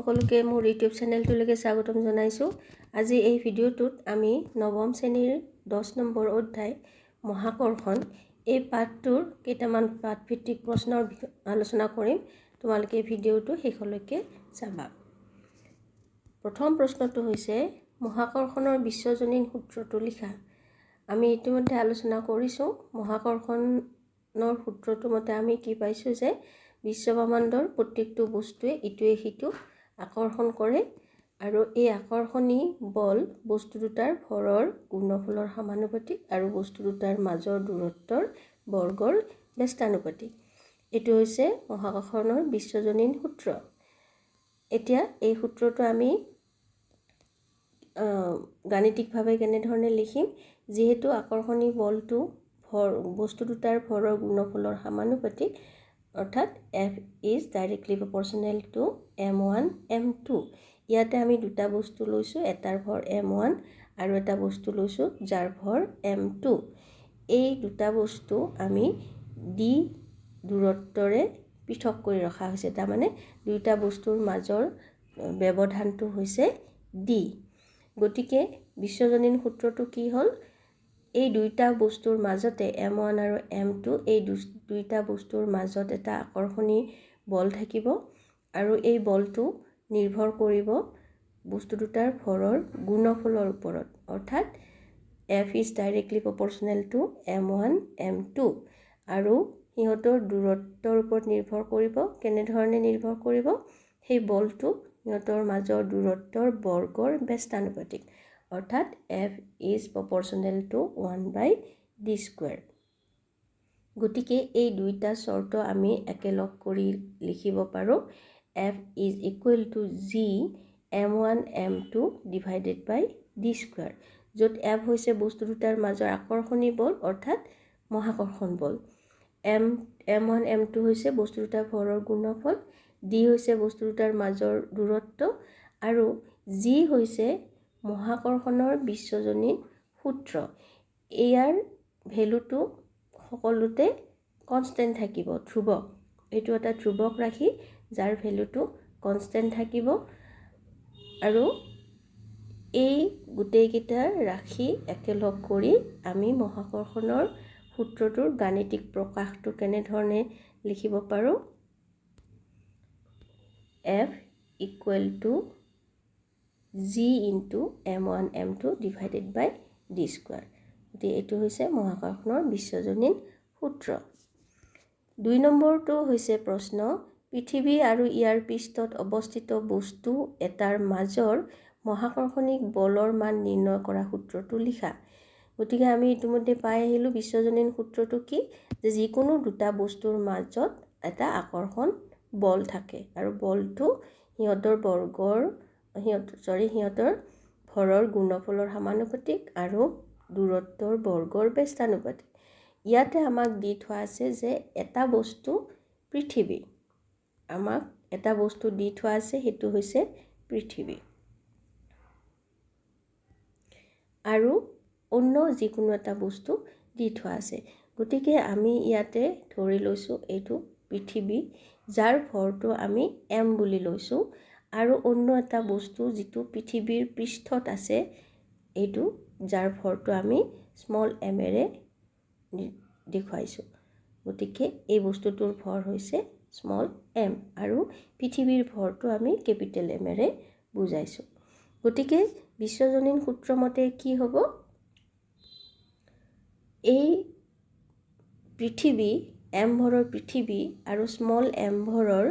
সকলোকে মোৰ ইউটিউব চেনেলটোলৈকে স্বাগতম জনাইছোঁ। আজি এই ভিডিঅ'টোত আমি নৱম শ্ৰেণীৰ 10 নম্বৰ অধ্যায় মহাকৰ্ষণ এই পাঠটোৰ কেইটামান পাঠভিত্তিক প্ৰশ্নৰ আলোচনা কৰিম। তোমালোকে ভিডিঅ'টো শেষলৈকে চাবা। প্ৰথম প্ৰশ্নটো হৈছে মহাকৰ্ষণৰ বিশ্বজনীন সূত্ৰটো লিখা। আমি ইতিমধ্যে আলোচনা কৰিছোঁ। মহাকৰ্ষণৰ সূত্ৰটো মতে আমি কি পাইছোঁ যে বিশ্বব্ৰহ্মাণ্ডৰ প্ৰত্যেকটো বস্তুৱে ইটোৱে সিটোক আকৰ্ষণ কৰে আৰু এই আকৰ্ষণী বল বস্তু দুটাৰ ভৰৰ গুণফলৰ সমানুপাতিক আৰু বস্তু দুটাৰ মাজৰ দূৰত্বৰ বৰ্গৰ ব্যস্তানুপাতিক। এইটো হৈছে মহাকৰ্ষণৰ বিশ্বজনীন সূত্ৰ। এতিয়া এই সূত্ৰটো আমি গাণিতিকভাৱে কেনেধৰণে লিখিম, যিহেতু আকৰ্ষণী বলটো বস্তু দুটাৰ ভৰৰ গুণফলৰ সমানুপাতিক, অৰ্থাৎ F is directly proportional to M1 M2। ইয়াতে আমি দুটা বস্তু লৈছোঁ, এটাৰ ভৰ M1 আৰু এটা বস্তু লৈছোঁ যাৰ ভৰ M2। এই দুটা বস্তু আমি D দূৰত্বৰে পৃথক কৰি ৰখা হৈছে, তাৰমানে দুটা বস্তুৰ মাজৰ ব্যৱধানটো হৈছে D। গতিকে বিশ্বজনীন সূত্ৰটো কি হ'ল, এই দুইটা বস্তুৰ মাজতে M1 আৰু M2 এই দুইটা বস্তুৰ মাজত এটা আকৰ্ষণী বল থাকিব আৰু এই বলটো নিৰ্ভৰ কৰিব বস্তু দুটাৰ ভৰৰ গুণফলৰ ওপৰত, অৰ্থাৎ F is directly proportional to M1 M2 আৰু সিহঁতৰ দূৰত্বৰ ওপৰত নিৰ্ভৰ কৰিব। কেনেধৰণে নিৰ্ভৰ কৰিব, সেই বলটো সিহঁতৰ মাজৰ দূৰত্বৰ বৰ্গৰ ব্যস্তানুপাতিক, অৰ্থাৎ F is proportional to 1/d²। গতিকে এই দুইটা চৰ্ত আমি একেলগ কৰি লিখিব পাৰোঁ। F is equal to G M1 M2 divided by d², য'ত F হৈছে বস্তু দুটাৰ মাজৰ আকৰ্ষণী বল, অৰ্থাৎ মহাকৰ্ষণ বল। M1 M2 হৈছে বস্তু দুটাৰ ভৰৰ গুণফল, D হৈছে বস্তু দুটাৰ মাজৰ দূৰত্ব আৰু G হৈছে মহাকৰ্ষণৰ বিশ্বজনীন সূত্ৰ। ইয়াৰ ভেলুটো সকলোতে কনষ্টেণ্ট থাকিব, ধ্ৰুৱক। এইটো এটা ধ্ৰুৱক ৰাশি যাৰ ভেলুটো কনষ্টেণ্ট থাকিব আৰু এই গোটেইকেইটা ৰাশি একেলগ কৰি আমি মহাকৰ্ষণৰ সূত্ৰটোৰ গাণিতিক প্ৰকাশটো কেনেধৰণে লিখিব পাৰোঁ, F equal to G into M1 M2 divided by d²। গতিকে এইটো হৈছে মহাকৰ্ষণৰ বিশ্বজনীন সূত্ৰ। 2 নম্বৰটো হৈছে প্ৰশ্ন, পৃথিৱী আৰু ইয়াৰ পৃষ্ঠত অৱস্থিত বস্তু এটাৰ মাজৰ মহাকৰ্ষণিক বলৰ মান নিৰ্ণয় কৰা সূত্ৰটো লিখা। গতিকে আমি ইতিমধ্যে পাই আহিলোঁ বিশ্বজনীন সূত্ৰটো কি, যে যিকোনো দুটা বস্তুৰ মাজত এটা আকৰ্ষণ বল থাকে আৰু বলটো সিহঁতৰ ভৰৰ গুণফলৰ সমানুপাতিক আৰু দূৰত্বৰ বৰ্গৰ ব্যস্তানুপাতিক। ইয়াতে আমাক দি থোৱা আছে যে এটা বস্তু পৃথিৱী, আমাক এটা বস্তু দি থোৱা আছে, সেইটো হৈছে পৃথিৱী আৰু অন্য যিকোনো এটা বস্তু দি থোৱা আছে। গতিকে আমি ইয়াতে ধৰি লৈছোঁ এইটো পৃথিৱী, যাৰ ভৰটো আমি M বুলি লৈছোঁ, আৰু অন্য এটা বস্তু যিটো পৃথিৱীৰ পৃষ্ঠত আছে, এইটো যাৰ ভৰটো আমি স্মল এমেৰে দেখুৱাইছোঁ। গতিকে এই বস্তুটোৰ ভৰ হৈছে স্মল m আৰু পৃথিৱীৰ ভৰটো আমি কেপিটেল এমেৰে বুজাইছোঁ। গতিকে বিশ্বজনীন সূত্ৰ মতে কি হ'ব, এই পৃথিৱী m ভৰৰ পৃথিৱী আৰু স্মল m ভৰৰ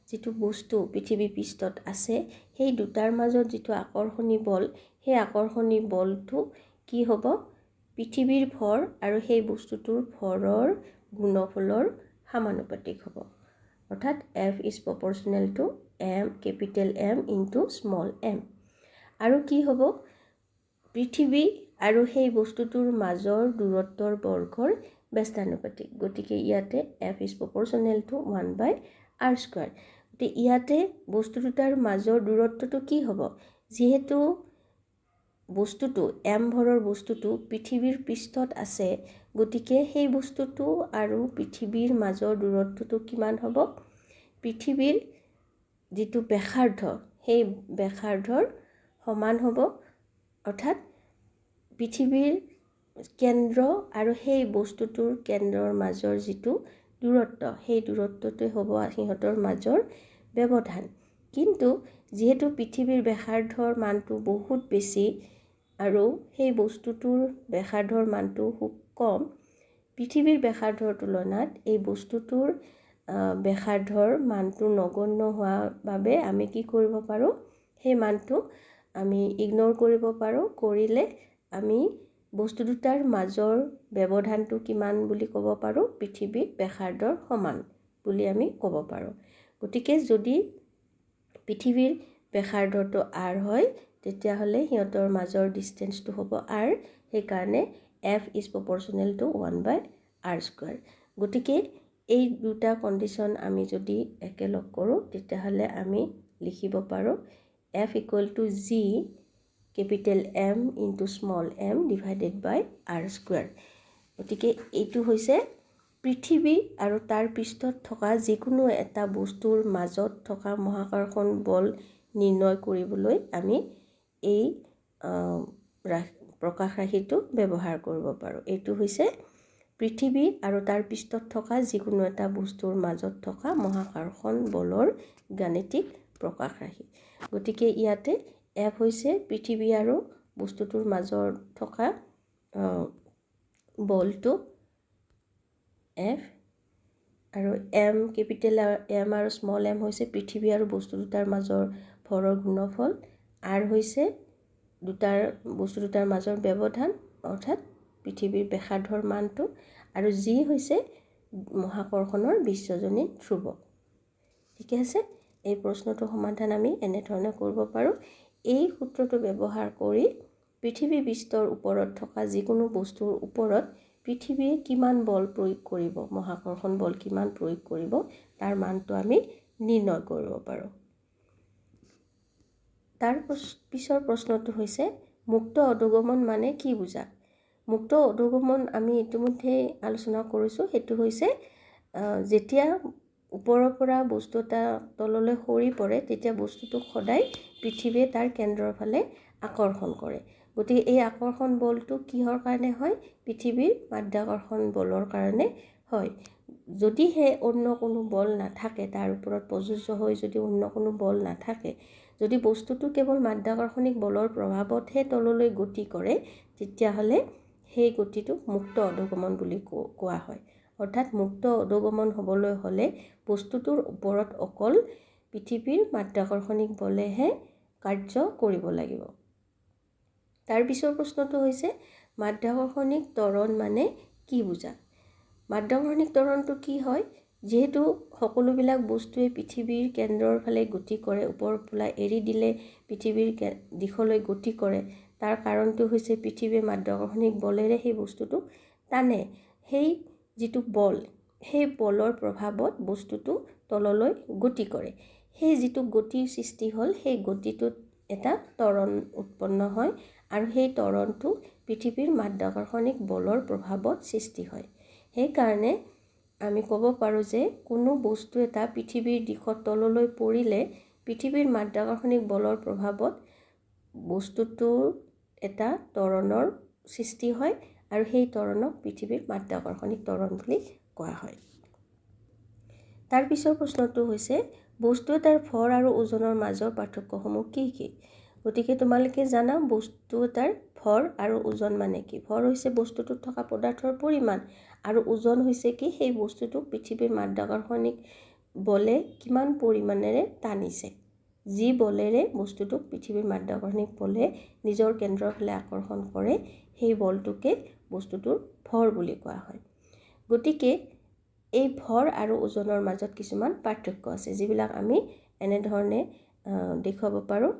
যিটো বস্তু পৃথিৱী পৃষ্ঠত আছে, সেই দুটাৰ মাজত যিটো আকৰ্ষণী বল, সেই আকৰ্ষণী বলটো কি হ'ব, পৃথিৱীৰ ভৰ আৰু সেই বস্তুটোৰ ভৰৰ গুণফলৰ সমানুপাতিক হ'ব, অৰ্থাৎ F is proportional to capital M into small m। আৰু কি হ'ব, পৃথিৱী আৰু সেই বস্তুটোৰ মাজৰ দূৰত্বৰ বৰ্গৰ ব্যস্তানুপাতিক। গতিকে ইয়াতে F is proportional to 1/r²। গতিকে ইয়াতে বস্তু দুটাৰ মাজৰ দূৰত্বটো কি হ'ব, যিহেতু বস্তুটো M ভৰৰ বস্তুটো পৃথিৱীৰ পৃষ্ঠত আছে, গতিকে সেই বস্তুটো আৰু পৃথিৱীৰ মাজৰ দূৰত্বটো কিমান হ'ব, পৃথিৱীৰ যিটো ব্যাসাৰ্ধ সেই ব্যাসাৰ্ধৰ সমান হ'ব। অৰ্থাৎ পৃথিৱীৰ কেন্দ্ৰ আৰু সেই বস্তুটোৰ কেন্দ্ৰৰ মাজৰ যিটো দূৰত্ব, সেই দূৰত্বটোৱে হ'ব সিহঁতৰ মাজৰ ব্যৱধান। কিন্তু যিহেতু পৃথিৱীৰ ব্যাসাৰ্ধৰ মানটো বহুত বেছি আৰু সেই বস্তুটোৰ ব্যাসাৰ্ধৰ মানটো খুব কম, পৃথিৱীৰ ব্যাসাৰ্ধৰ তুলনাত এই বস্তুটোৰ ব্যাসাৰ্ধৰ মানটো নগণ্য হোৱাৰ বাবে আমি কি কৰিব পাৰোঁ, সেই মানটো আমি ইগন'ৰ কৰিব পাৰোঁ। কৰিলে আমি বস্তু দুটাৰ মাজৰ ব্যৱধানটো কিমান বুলি ক'ব পাৰোঁ, পৃথিৱীৰ ব্যাসাৰ্ধৰ সমান বুলি আমি ক'ব পাৰোঁ। গতিকে যদি পৃথিৱীৰ ব্যাসাৰ্ধটো r হয়, তেতিয়াহ'লে সিহঁতৰ মাজৰ ডিষ্টেঞ্চটো হ'ব r। সেইকাৰণে f is proportional to 1/r²। গতিকে এই দুটা কণ্ডিশ্যন আমি যদি একেলগ কৰোঁ, তেতিয়াহ'লে আমি লিখিব পাৰোঁ f equal to g capital M into small m divided by r²। গতিকে এইটো হৈছে পৃথিৱী আৰু তাৰ পৃষ্ঠত থকা যিকোনো এটা বস্তুৰ মাজত থকা মহাকৰ্ষণ বল নিৰ্ণয় কৰিবলৈ আমি এই প্ৰকাশ ৰাশিটো ব্যৱহাৰ কৰিব পাৰোঁ। এইটো হৈছে পৃথিৱী আৰু তাৰ পৃষ্ঠত থকা যিকোনো এটা বস্তুৰ মাজত থকা মহাকৰ্ষণ বলৰ গাণিতিক প্ৰকাশ ৰাশি। গতিকে ইয়াতে f হৈছে পৃথিৱী আৰু বস্তুটোৰ মাজত থকা বলটো f, আৰু m কেপিটেল M আৰু স্মল m হৈছে পৃথিৱী আৰু বস্তু দুটাৰ মাজৰ ভৰৰ গুণফল, r হৈছে বস্তু দুটাৰ মাজৰ ব্যৱধান অৰ্থাৎ পৃথিৱীৰ ব্যাসাৰ্ধৰ মানটো, আৰু g হৈছে মহাকৰ্ষণৰ বিশ্বজনীন ধ্ৰুৱ। ঠিকে আছে, এই প্ৰশ্নটোৰ সমাধান আমি এনেধৰণে কৰিব পাৰোঁ। এই সূত্ৰটো ব্যৱহাৰ কৰি পৃথিৱী পৃষ্ঠৰ ওপৰত থকা যিকোনো বস্তুৰ ওপৰত পৃথিৱীয়ে কিমান বল প্ৰয়োগ কৰিব, মহাকৰ্ষণ বল কিমান প্ৰয়োগ কৰিব, তাৰ মানটো আমি নিৰ্ণয় কৰিব পাৰোঁ। তাৰ পিছৰ প্ৰশ্নটো হৈছে মুক্ত অধোগমন মানে কি বুজা? মুক্ত অধোগমন আমি ইতিমধ্যে আলোচনা কৰিছোঁ। সেইটো হৈছে যেতিয়া ওপৰৰ পৰা বস্তু এটা তললৈ সৰি পৰে, তেতিয়া বস্তুটোক সদায় পৃথিৱীয়ে তাৰ কেন্দ্ৰৰ ফালে আকৰ্ষণ কৰে। গতিকে এই আকৰ্ষণ বলটো কিহৰ কাৰণে হয়? পৃথিৱীৰ মাধ্যাকৰ্ষণ বলৰ কাৰণে হয়। যদিহে অন্য কোনো বল নাথাকে, তাৰ ওপৰত প্ৰযোজ্য হৈ যদি অন্য কোনো বল নাথাকে, যদি বস্তুটো কেৱল মাধ্যাকৰ্ষণিক বলৰ প্ৰভাৱতহে তললৈ গতি কৰে, তেতিয়াহ'লে সেই গতিটোক মুক্ত অধোগমন বুলি কোৱা হয়। অৰ্থাৎ মুক্ত অধোগমন হ'বলৈ হ'লে বস্তুটোৰ ওপৰত অকল পৃথিৱীৰ মাধ্যাকৰ্ষণিক বলেহে কাৰ্য কৰিব লাগিব। তাৰ পিছৰ প্ৰশ্নটো হৈছে মাধ্যাকৰ্ষণিক ত্বৰণ মানে কি বুজা? মাধ্যাকৰ্ষণিক ত্বৰণটো কি হয়? যিহেতু সকলোবিলাক বস্তুৱে পৃথিৱীৰ কেন্দ্ৰৰ ফালে গতি কৰে, ওপৰৰ পৰা এৰি দিলে পৃথিৱীৰ দিশলৈ গতি কৰে, তাৰ কাৰণটো হৈছে পৃথিৱীয়ে মাধ্যাকৰ্ষণিক বলেৰে সেই বস্তুটো টানে। সেই যিটো বল, সেই বলৰ প্ৰভাৱত বস্তুটো তললৈ গতি কৰে। সেই যিটো গতিৰ সৃষ্টি হ'ল, সেই গতিটোত এটা ত্বৰণ উৎপন্ন হয়, আৰু সেই ত্বৰণটো পৃথিৱীৰ মাধ্যাকৰ্ষণিক বলৰ প্ৰভাৱত সৃষ্টি হয়। সেইকাৰণে আমি ক'ব পাৰোঁ যে কোনো বস্তু এটা পৃথিৱীৰ দিশত তললৈ পৰিলে পৃথিৱীৰ মাধ্যাকৰ্ষণিক বলৰ প্ৰভাৱত বস্তুটোৰ এটা ত্বৰণৰ সৃষ্টি হয়, আৰু সেই ত্বৰণক পৃথিৱীৰ মাধ্যাকৰ্ষণিক ত্বৰণ বুলি কোৱা হয়। তাৰ পিছৰ প্ৰশ্নটো হৈছে বস্তু এটাৰ ভৰ আৰু ওজনৰ মাজৰ পাৰ্থক্যসমূহ কি কি? গতিকে তোমালোকে জানা বস্তু এটাৰ ভৰ আৰু ওজন মানে কি? ভৰ হৈছে বস্তুটোত থকা পদাৰ্থৰ পৰিমাণ, আৰু ওজন হৈছে কি? সেই বস্তুটোক পৃথিৱীৰ মাধ্যাকৰ্ষণিক বলে কিমান পৰিমাণেৰে টানিছে। যি বলেৰে বস্তুটোক পৃথিৱীৰ মাধ্যাকৰ্ষণিক বলে নিজৰ কেন্দ্ৰৰ ফালে আকৰ্ষণ কৰে, সেই বলটোকে বস্তুটোৰ ভৰ বুলি কোৱা হয়। গতিকে এই ভৰ আৰু ওজনৰ মাজত কিছুমান পাৰ্থক্য আছে, যিবিলাক আমি এনেধৰণে দেখুৱাব পাৰোঁ।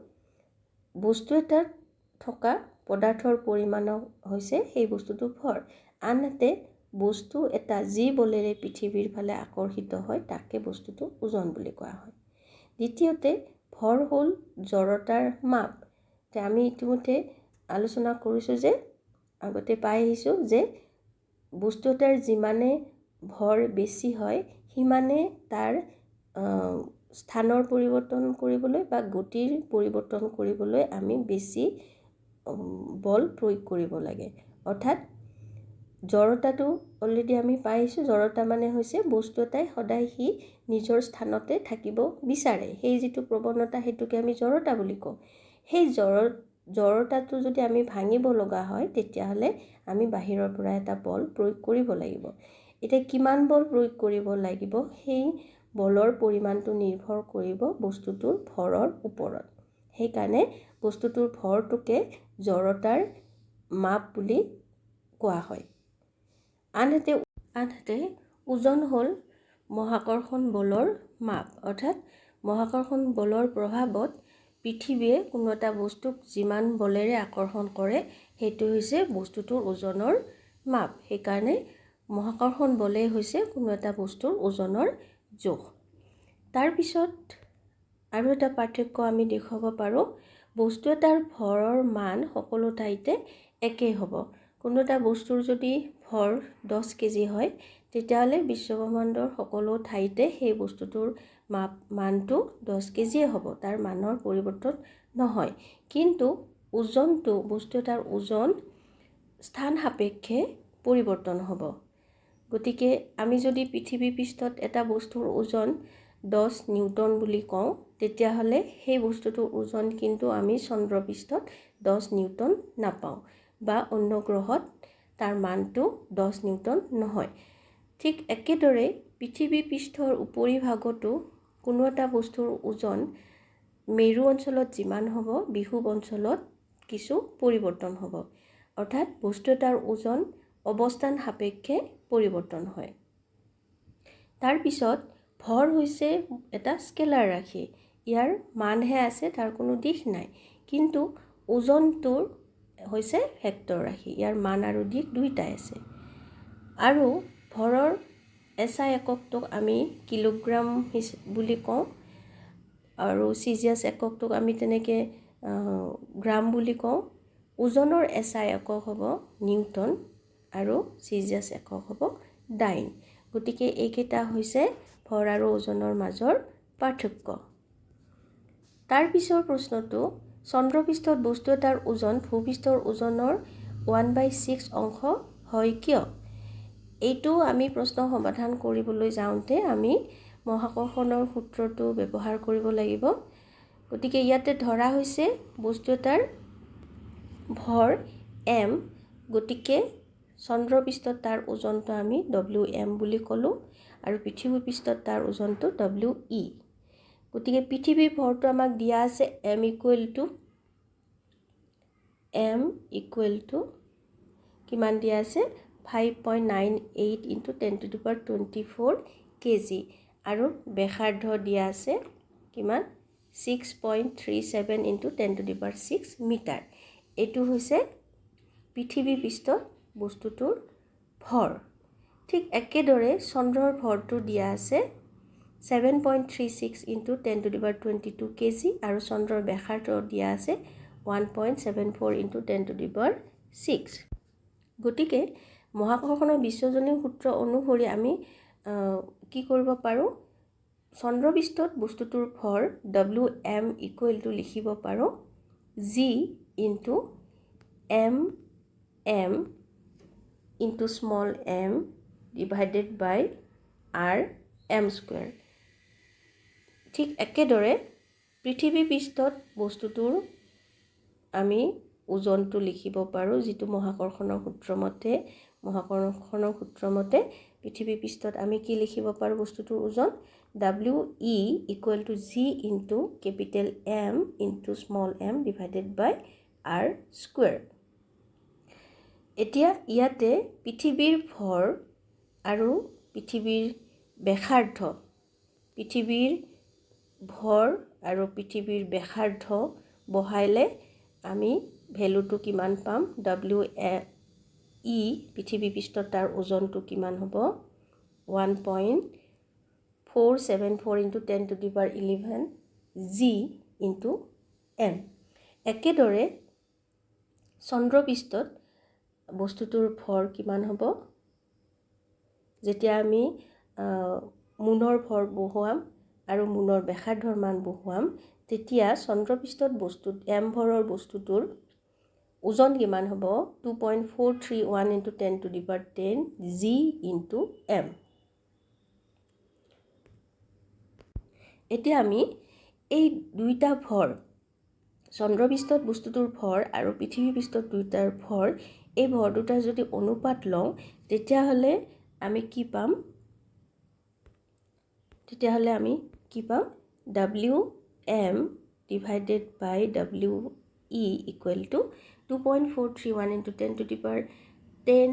বস্তু এটাত থকা পদাৰ্থৰ পৰিমাণ হৈছে সেই বস্তুটো ভৰ। আনহাতে বস্তু এটা যি বলেৰে পৃথিৱীৰ ফালে আকৰ্ষিত হয়, তাকে বস্তুটো ওজন বুলি কোৱা হয়। দ্বিতীয়তে ভৰ হ'ল জড়তাৰ মাপ। আমি ইতিমধ্যে আলোচনা কৰিছোঁ যে আগতে পাই আহিছোঁ যে বস্তু এটাৰ যিমানে ভৰ বেছি হয়, সিমানে তাৰ স্থানৰ পৰিৱৰ্তন কৰিবলৈ বা গতিৰ পৰিৱৰ্তন কৰিবলৈ আমি বেছি বল প্ৰয়োগ কৰিব লাগে। অৰ্থাৎ জড়তাটো অলৰেডি আমি পাইছোঁ। জড়তা মানে হৈছে বস্তু এটাই সদায় সি নিজৰ স্থানতে থাকিব বিচাৰে, সেই যিটো প্ৰৱণতা সেইটোকে আমি জড়তা বুলি কওঁ। সেই জড়তাটো যদি আমি ভাঙিব লগা হয় তেতিয়াহ'লে আমি বাহিৰৰ পৰা এটা বল প্ৰয়োগ কৰিব লাগিব। এতিয়া কিমান বল প্ৰয়োগ কৰিব লাগিব সেই বলৰ পৰিমাণটো নিৰ্ভৰ কৰিব বস্তুটোৰ ভৰৰ ওপৰত। সেইকাৰণে বস্তুটোৰ ভৰটোকে জড়তাৰ মাপ বুলি কোৱা হয়। আনহাতে ওজন হ'ল মহাকৰ্ষণ বলৰ মাপ। অৰ্থাৎ মহাকৰ্ষণ বলৰ প্ৰভাৱত পৃথিৱীয়ে কোনো এটা বস্তুক যিমান বলেৰে আকৰ্ষণ কৰে সেইটো হৈছে বস্তুটোৰ ওজনৰ মাপ। সেইকাৰণে মহাকৰ্ষণ বলেই হৈছে কোনো এটা বস্তুৰ ওজনৰ জোখ। তাৰপিছত আৰু এটা পাৰ্থক্য আমি দেখুৱাব পাৰোঁ, বস্তু এটাৰ ভৰৰ মান সকলো ঠাইতে একেই হ'ব। কোনো এটা বস্তুৰ যদি ভৰ 10 কেজি হয় তেতিয়াহ'লে বিশ্বব্ৰহ্মাণ্ডৰ সকলো ঠাইতে সেই বস্তুটোৰ মানটো 10 কেজিয়ে হ'ব, তাৰ মানৰ পৰিৱৰ্তন নহয়। কিন্তু ওজনটো, বস্তু এটাৰ ওজন স্থান সাপেক্ষে পৰিৱৰ্তন হ'ব। গতিকে আমি যদি পৃথিৱী পৃষ্ঠত এটা বস্তুৰ ওজন 10 নিউটন বুলি কওঁ তেতিয়াহ'লে সেই বস্তুটোৰ ওজন কিন্তু আমি চন্দ্ৰপৃষ্ঠত 10 নিউটন নাপাওঁ বা অন্য গ্ৰহত তাৰ মানটো 10 নিউটন নহয়। ঠিক একেদৰে পৃথিৱী পৃষ্ঠৰ উপৰিভাগতো কোনো এটা বস্তুৰ ওজন মেৰু অঞ্চলত যিমান হ'ব বিষুৱ অঞ্চলত কিছু পৰিৱৰ্তন হ'ব। অৰ্থাৎ বস্তু এটাৰ ওজন অৱস্থান সাপেক্ষে পৰিৱৰ্তন হয়। তাৰপিছত ভৰ হৈছে এটা স্কেলাৰ ৰাশি। ইয়াৰ মানহে আছে, তাৰ কোনো দিশ নাই। কিন্তু ওজনটোৰ হৈছে ভেক্টৰ ৰাশি, ইয়াৰ মান আৰু দিশ দুইটাই আছে। আৰু ভৰৰ এছআই এককটোক আমি কিলোগ্ৰাম বুলি কওঁ আৰু চিজিয়াছ এককটোক আমি তেনেকৈ গ্ৰাম বুলি কওঁ। ওজনৰ এছআই একক হ'ব নিউটন আৰু চিজিয়াছ একক হ'ব ডাইন। গতিকে এইকেইটা হৈছে ভৰ আৰু ওজনৰ মাজৰ পাৰ্থক্য। তাৰপিছৰ প্ৰশ্নটো, চন্দ্ৰপৃষ্ঠত বস্তু এটাৰ ওজন ভূপৃষ্ঠৰ ওজনৰ 1/6 অংশ হয় কিয়? এইটো আমি প্ৰশ্ন সমাধান কৰিবলৈ যাওঁতে আমি মহাকৰ্ষণৰ সূত্ৰটো ব্যৱহাৰ কৰিব লাগিব। গতিকে ইয়াতে ধৰা হৈছে বস্তু এটাৰ ভৰ m, গতিকে চন্দ্ৰপৃষ্ঠত তাৰ ওজনটো আমি WM বুলি ক'লোঁ আৰু পৃথিৱী পৃষ্ঠত তাৰ ওজনটো WE। গতিকে পৃথিৱীৰ ভৰটো আমাক দিয়া আছে m ইকুৱেল টু কিমান দিয়া আছে 5.98 × 10⁻24 কেজি আৰু ব্যাসাৰ্ধ দিয়া আছে কিমান 6.37 × 10⁶ মিটাৰ। এইটো হৈছে পৃথিৱী পৃষ্ঠত বস্তুটোৰ ভৰ। ঠিক একেদৰে চন্দ্ৰৰ ভৰটো দিয়া আছে 7.36 × 10⁻22 কেজি আৰু চন্দ্ৰৰ ব্যাসাৰ্ধ দিয়া আছে 1.74 × 10⁶। গতিকে মহাকৰ্ষণৰ বিশ্বজনীন সূত্ৰ অনুসৰি আমি কি কৰিব পাৰোঁ, চন্দ্ৰপৃষ্ঠত বস্তুটোৰ ভৰ WM ইকুৱেল টু লিখিব পাৰোঁ G × MM × small m divided by RM²। ঠিক একেদৰে পৃথিৱী পৃষ্ঠত বস্তুটোৰ আমি ওজনটো লিখিব পাৰোঁ, যিটো মহাকৰ্ষণৰ সূত্ৰ মতে পৃথিৱী পৃষ্ঠত আমি কি লিখিব পাৰোঁ বস্তুটোৰ ওজন WE equal to G × capital M × small m divided by R²। এতিয়া ইয়াতে পৃথিৱীৰ ভৰ আৰু পৃথিৱীৰ ব্যাসাৰ্ধ, পৃথিৱীৰ ভৰ আৰু পৃথিৱীৰ ব্যাসাৰ্ধ বহাইলে আমি ভেলুটো কিমান পাম, WE পৃথিৱী পৃষ্ঠত তাৰ ওজনটো কিমান হ'ব 1.474 × 10⁻11 G × M। একেদৰে চন্দ্ৰপৃষ্ঠত বস্তুটোৰ ভৰ কিমান হ'ব, যেতিয়া আমি মোনৰ ভৰ বহুৱাম আৰু মুনৰ ব্যাসাৰ্ধৰ মান বহুৱাম, তেতিয়া চন্দ্ৰপৃষ্ঠত m ভৰৰ বস্তুটোৰ ওজন কিমান হ'ব? 2.431 × 10⁻10 g × m। এতিয়া আমি এই দুইটা ভৰ, চন্দ্ৰপৃষ্ঠত বস্তুটোৰ ভৰ আৰু পৃথিৱী পৃষ্ঠত দুইটাৰ ভৰ, এই ভৰ দুটাৰ যদি অনুপাত লওঁ তেতিয়াহ'লে আমি কি পাম? Wm divided by We equal to 2.431 × 10⁻10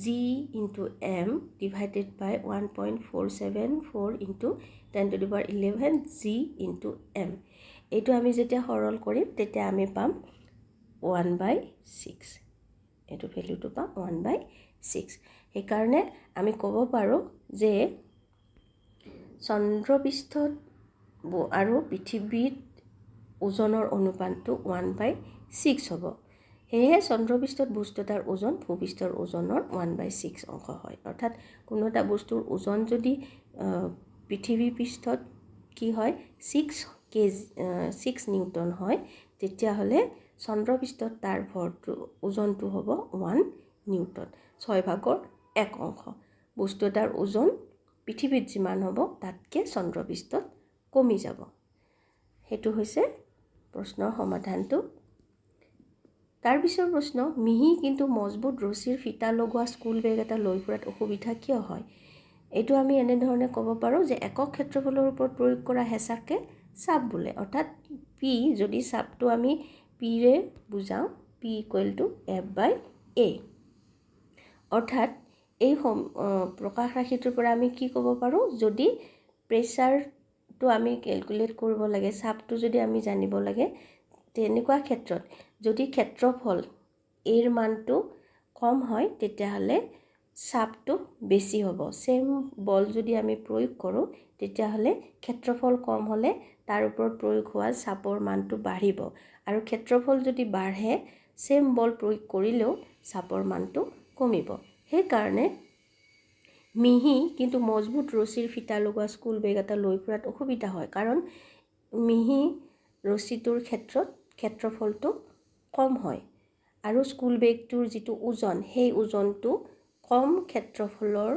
g × m divided by 1.474 × 10⁻11 g × m। এইটো আমি যেতিয়া সৰল কৰিম তেতিয়া আমি পাম 1/6। এইটো ভেলুটো পাম 1/6। সেইকাৰণে আমি ক'ব পাৰোঁ যে চন্দ্ৰপৃষ্ঠত আৰু পৃথিৱীত ওজনৰ অনুপাতটো 1/6 হ'ব। সেয়েহে চন্দ্ৰপৃষ্ঠত বস্তু এটাৰ ওজন ভূপৃষ্ঠৰ ওজনৰ 1/6 অংশ হয়। অৰ্থাৎ কোনো এটা বস্তুৰ ওজন যদি পৃথিৱী পৃষ্ঠত কি হয় 6 নিউটন হয়, তেতিয়াহ'লে চন্দ্ৰপৃষ্ঠত তাৰ ভৰটো ওজনটো হ'ব 1 নিউটন, 6/1 অংশ। বস্তু এটাৰ ওজন পৃথিৱীত যিমান হ'ব তাতকৈ চন্দ্ৰপৃষ্ঠত কমি যাব। সেইটো হৈছে প্ৰশ্নৰ সমাধানটো। তাৰপিছৰ প্ৰশ্ন, মিহি কিন্তু মজবুত ৰছীৰ ফিটা লগোৱা স্কুল বেগ এটা লৈ ফুৰাত অসুবিধা কিয় হয়? এইটো আমি এনেধৰণে ক'ব পাৰোঁ যে একক ক্ষেত্ৰফলৰ ওপৰত প্ৰয়োগ কৰা হেঁচাকে চাপ বোলে। অৰ্থাৎ পি, যদি চাপটো আমি পিৰে বুজাওঁ, P = F/A। অৰ্থাৎ এই প্ৰকাশ ৰাশিটোৰ পৰা আমি কি ক'ব পাৰোঁ? যদি প্ৰেছাৰটো আমি কেলকুলেট কৰিব লাগে, চাপটো যদি আমি জানিব লাগে, তেনেকুৱা ক্ষেত্ৰত যদি ক্ষেত্ৰফল এৰ মানটো কম হয় তেতিয়াহ'লে চাপটো বেছি হ'ব। চেম বল যদি আমি প্ৰয়োগ কৰোঁ তেতিয়াহ'লে ক্ষেত্ৰফল কম হ'লে তাৰ ওপৰত প্ৰয়োগ হোৱা চাপৰ মানটো বাঢ়িব, আৰু ক্ষেত্ৰফল যদি বাঢ়ে চেম বল প্ৰয়োগ কৰিলেও চাপৰ মানটো কমিব। সেইকাৰণে মিহি কিন্তু মজবুত ৰছীৰ ফিটা লগোৱা স্কুল বেগ এটা লৈ ফুৰাত অসুবিধা হয়, কাৰণ মিহি ৰছীটোৰ ক্ষেত্ৰত ক্ষেত্ৰফলটো কম হয় আৰু স্কুল বেগটোৰ যিটো ওজন সেই ওজনটো কম ক্ষেত্ৰফলৰ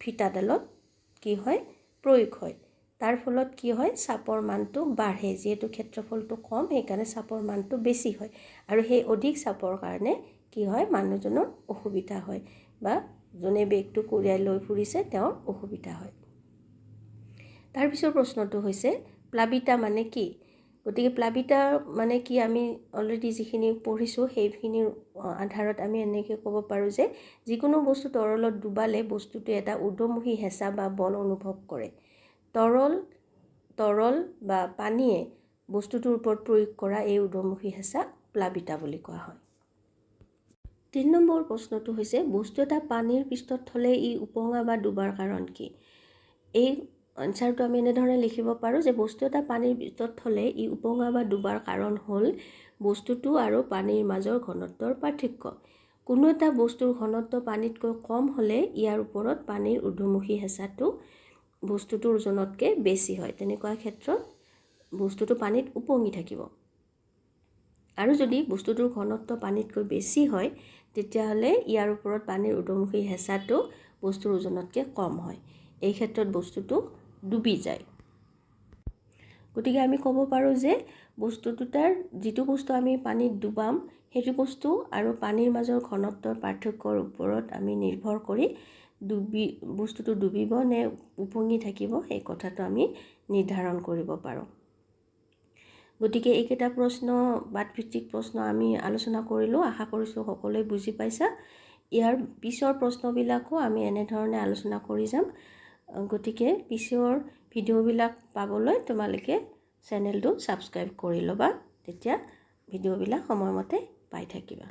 ফিটাডালত কি হয় প্ৰয়োগ হয়। তাৰ ফলত কি হয় চাপৰ মানটো বাঢ়ে, যিহেতু ক্ষেত্ৰফলটো কম সেইকাৰণে চাপৰ মানটো বেছি হয়, আৰু সেই অধিক চাপৰ কাৰণে কি হয় মানুহজনৰ অসুবিধা হয়, বা যোনে বেগটো কঢ়িয়াই লৈ ফুৰিছে তেওঁৰ অসুবিধা হয়। তাৰপিছৰ প্ৰশ্নটো হৈছে প্লাবিতা মানে কি? গতিকে প্লাবিতা মানে কি আমি অলৰেডি যিখিনি পঢ়িছোঁ সেইখিনিৰ আধাৰত আমি এনেকৈ ক'ব পাৰোঁ যে যিকোনো বস্তু তৰলত ডুবালে বস্তুটোৱে এটা ঊৰ্ধ্বমুখী হেঁচা বা বল অনুভৱ কৰে। তৰল বা পানীয়ে বস্তুটোৰ ওপৰত প্ৰয়োগ কৰা এই ঊৰ্ধ্বমুখী হেঁচা প্লাবিতা বুলি কোৱা হয়। 3 নম্বৰ প্ৰশ্নটো হৈছে বস্তু এটা পানীৰ পৃষ্ঠত থ'লে ই উপঙা বা ডুবাৰ কাৰণ কি? এই আনচাৰটো আমি এনেধৰণে লিখিব পাৰোঁ যে বস্তু এটা পানীৰ পৃষ্ঠত থ'লে ই উপঙা বা ডুবাৰ কাৰণ হ'ল বস্তুটো আৰু পানীৰ মাজৰ ঘনত্বৰ পাৰ্থক্য। কোনো এটা বস্তুৰ ঘনত্ব পানীতকৈ কম হ'লে ইয়াৰ ওপৰত পানীৰ ঊৰ্ধ্বমুখী হেঁচাটো বস্তুটোৰ ওজনতকৈ বেছি হয়। তেনেকুৱা ক্ষেত্ৰত বস্তুটো পানীত উপঙি থাকিব। আৰু যদি বস্তুটোৰ ঘনত্ব পানীতকৈ বেছি হয় তেতিয়াহ'লে ইয়াৰ ওপৰত পানীৰ ঊৰ্ধ্বমুখী হেঁচাটো বস্তুৰ ওজনতকৈ কম হয়। এই ক্ষেত্ৰত বস্তুটো ডুবি যায়। গতিকে আমি ক'ব পাৰোঁ যে বস্তু দুটাৰ যিটো বস্তু আমি পানীত ডুবাম সেইটো বস্তু আৰু পানীৰ মাজৰ ঘনত্বৰ পাৰ্থক্যৰ ওপৰত আমি নিৰ্ভৰ কৰি বস্তুটো ডুবিব নে উপঙি থাকিব সেই কথাটো আমি নিৰ্ধাৰণ কৰিব পাৰোঁ। গতিকে এইকেইটা প্ৰশ্ন বাদভিত্তিক প্ৰশ্ন আমি আলোচনা কৰিলোঁ। আশা কৰিছোঁ সকলোৱে বুজি পাইছা। ইয়াৰ পিছৰ প্ৰশ্নবিলাকো আমি এনেধৰণে আলোচনা কৰি যাম। গতিকে পিছৰ ভিডিঅ'বিলাক পাবলৈ তোমালোকে চেনেলটো ছাবস্ক্ৰাইব কৰি ল'বা, তেতিয়া ভিডিঅ'বিলাক সময়মতে পাই থাকিবা।